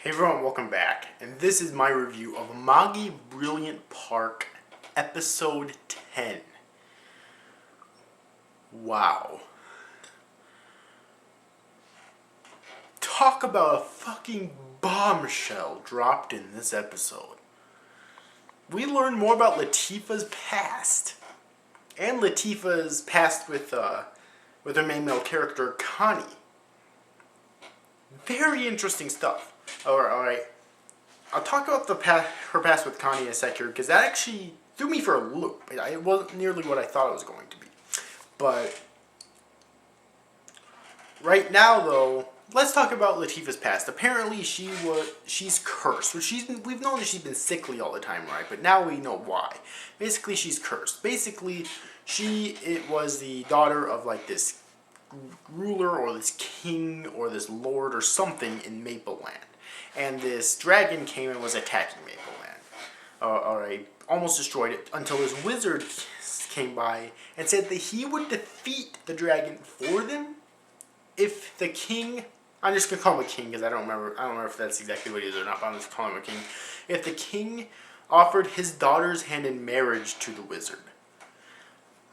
Hey everyone, welcome back, and this is my review of Amagi Brilliant Park, Episode 10. Wow. Talk about a fucking bombshell dropped in this episode. We learn more about Latifah's past, and Latifah's past with her main male character, Connie. Very interesting stuff. Alright. I'll talk about her past with Connie in a sec here, because that actually threw me for a loop. It wasn't nearly what I thought it was going to be. But right now, though, let's talk about Latifah's past. Apparently, she's cursed. We've known that she's been sickly all the time, right? But now we know why. Basically, she's cursed. Basically, it was the daughter of like this ruler or this king or this lord or something in Maple Land. And this dragon came and was attacking Maple Land. Alright, almost destroyed it until this wizard came by and said that he would defeat the dragon for them if the king, I'm just going to call him a king because I don't remember if that's exactly what he is or not, but I'm just calling him a king. If the king offered his daughter's hand in marriage to the wizard.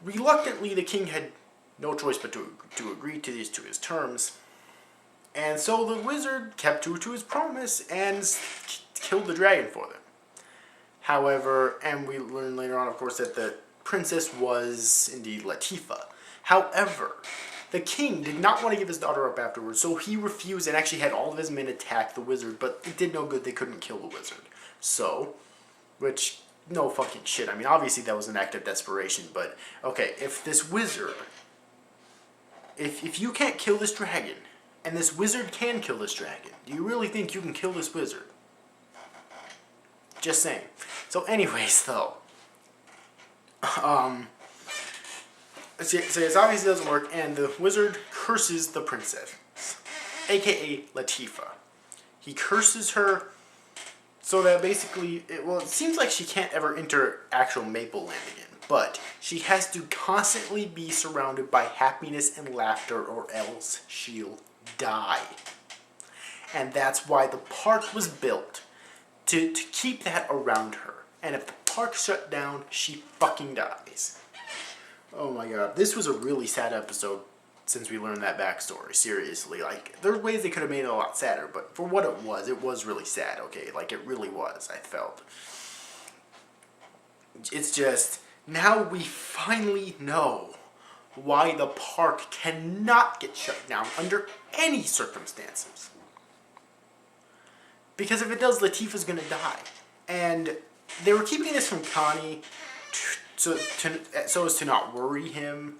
Reluctantly, the king had no choice but to agree to his terms. And so the wizard kept true to his promise and killed the dragon for them. However, and we learn later on, of course, that the princess was indeed Latifah. However, the king did not want to give his daughter up afterwards, so he refused and actually had all of his men attack the wizard, but it did no good. They couldn't kill the wizard. So, which, no fucking shit. I mean, obviously that was an act of desperation, but, okay, if this wizard, if you can't kill this dragon, and this wizard can kill this dragon, do you really think you can kill this wizard? Just saying. So anyways, though, so it obviously doesn't work, and the wizard curses the princess, aka Latifah. He curses her so that basically, it seems like she can't ever enter actual Maple Land again. But she has to constantly be surrounded by happiness and laughter or else she'll die. And that's why the park was built, to keep that around her. And if the park shut down, she fucking dies. Oh my god, this was a really sad episode since we learned that backstory, seriously. Like, there's ways they could have made it a lot sadder, but for what it was really sad, okay? Like, it really was, I felt. It's just, now we finally know why the park cannot get shut down under any circumstances. Because if it does, Latifah's gonna die. And they were keeping this from Connie so as to not worry him.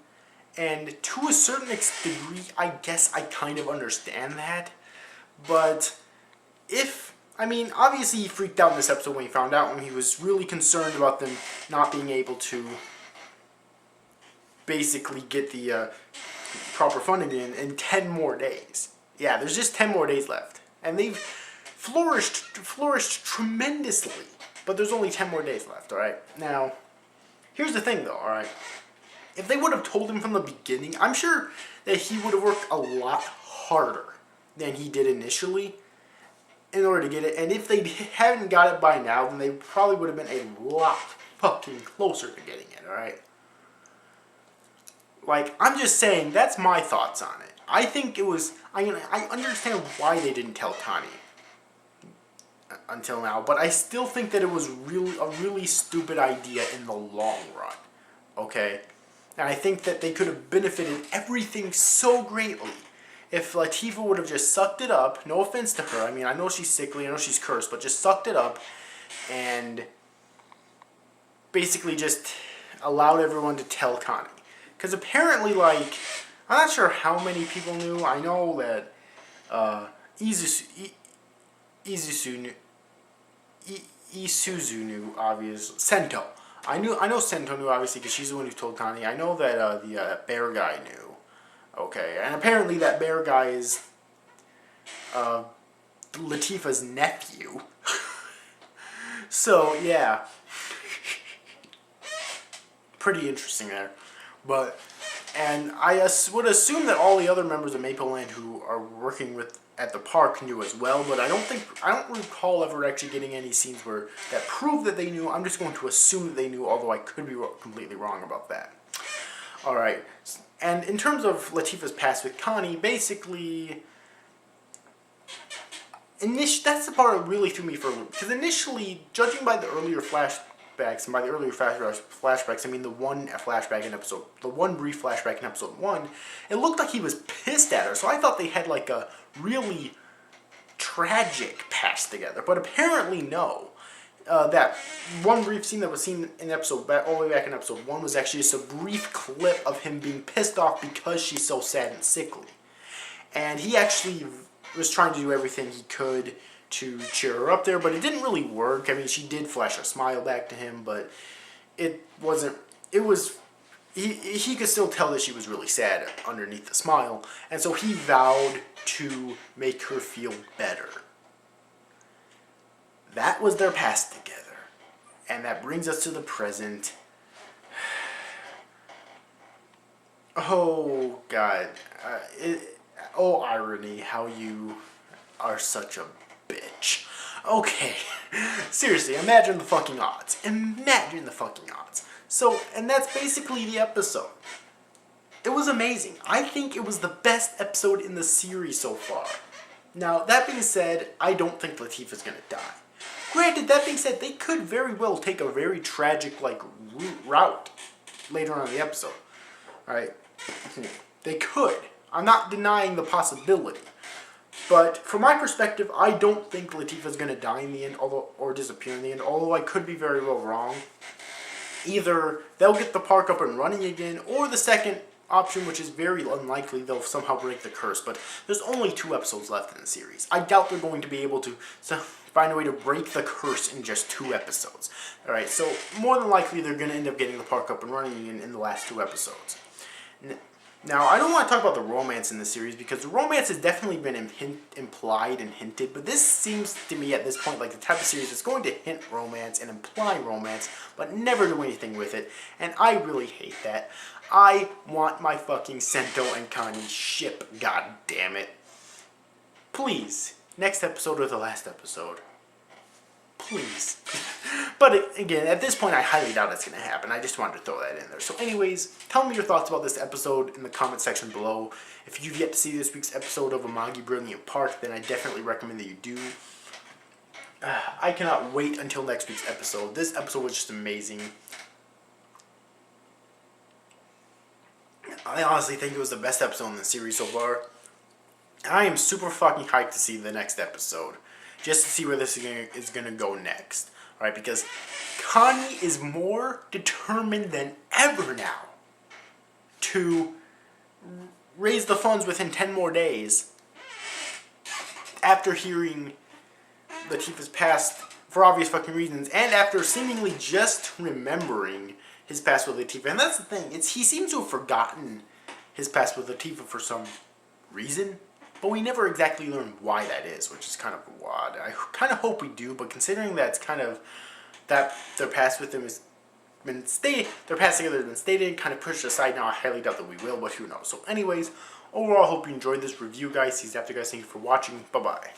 And to a certain degree, I guess I kind of understand that. But obviously he freaked out in this episode when he found out, when he was really concerned about them not being able to basically get the proper funding in 10 more days. Yeah, there's just 10 more days left. And they've flourished tremendously. But there's only 10 more days left, alright? Now, here's the thing though, alright? If they would have told him from the beginning, I'm sure that he would have worked a lot harder than he did initially in order to get it. And if they hadn't got it by now, then they probably would have been a lot fucking closer to getting it, alright? Like, I'm just saying, that's my thoughts on it. I think it was, I understand why they didn't tell Connie until now, but I still think that it was a really stupid idea in the long run, okay? And I think that they could have benefited everything so greatly if Latifah would have just sucked it up. No offense to her. I mean, I know she's sickly, I know she's cursed, but just sucked it up and basically just allowed everyone to tell Connie. Because apparently, like, I'm not sure how many people knew. I know that Isuzu knew, obviously. Sento. I know Sento knew, obviously, because she's the one who told Connie. I know that the bear guy knew. Okay, and apparently that bear guy is Latifah's nephew. So, yeah. Pretty interesting there. And I would assume that all the other members of Maple Land who are working with at the park knew as well, but I don't recall ever actually getting any scenes where that prove that they knew. I'm just going to assume that they knew, although I could be completely wrong about that. All right, and in terms of Latifah's past with Connie, basically, that's the part that really threw me for a loop, because initially, judging by the earlier flashbacks, and by the earlier flashbacks, I mean the one brief flashback in episode 1, it looked like he was pissed at her, so I thought they had like a really tragic past together, but apparently no. That one brief scene that was seen in all the way back in episode 1 was actually just a brief clip of him being pissed off because she's so sad and sickly. And he actually was trying to do everything he could to cheer her up there, but it didn't really work. I mean, she did flash a smile back to him, but he could still tell that she was really sad underneath the smile, and so he vowed to make her feel better. That was their past together. And that brings us to the present. Oh, God. Irony, how you are such a bitch. Okay. Seriously, imagine the fucking odds. Imagine the fucking odds. So, and that's basically the episode. It was amazing. I think it was the best episode in the series so far. Now, that being said, I don't think Latifah's gonna die. Granted, that being said, they could very well take a very tragic, route later on in the episode. Alright? They could. I'm not denying the possibility. But, from my perspective, I don't think Latifah's gonna die in the end, or disappear in the end, although I could be very well wrong. Either they'll get the park up and running again, or the second option, which is very unlikely, they'll somehow break the curse. But there's only 2 episodes left in the series. I doubt they're going to be able to find a way to break the curse in just 2 episodes. Alright, so more than likely they're going to end up getting the park up and running in the last 2 episodes. Now, I don't want to talk about the romance in the series, because the romance has definitely been implied and hinted, but this seems to me at this point like the type of series that's going to hint romance and imply romance, but never do anything with it, and I really hate that. I want my fucking Sento and Connie ship, god damn it. Please, next episode or the last episode. Please. But again, at this point, I highly doubt it's going to happen. I just wanted to throw that in there. So anyways, tell me your thoughts about this episode in the comment section below. If you've yet to see this week's episode of Amagi Brilliant Park, then I definitely recommend that you do. I cannot wait until next week's episode. This episode was just amazing. I honestly think it was the best episode in the series so far. I am super fucking hyped to see the next episode. Just to see where this is going to go next. Alright, because Connie is more determined than ever now to raise the funds within 10 more days after hearing Latifah's past for obvious fucking reasons, and after seemingly just remembering his past with Latifah. And that's the thing, he seems to have forgotten his past with Latifah for some reason, but we never exactly learn why that is, which is kind of odd. I kind of hope we do, but considering that's kind of, that their past with him has been stated, their past together has been stated, kind of pushed aside now, I highly doubt that we will, but who knows. So anyways, overall, I hope you enjoyed this review, guys. Thank you guys for watching. Bye-bye.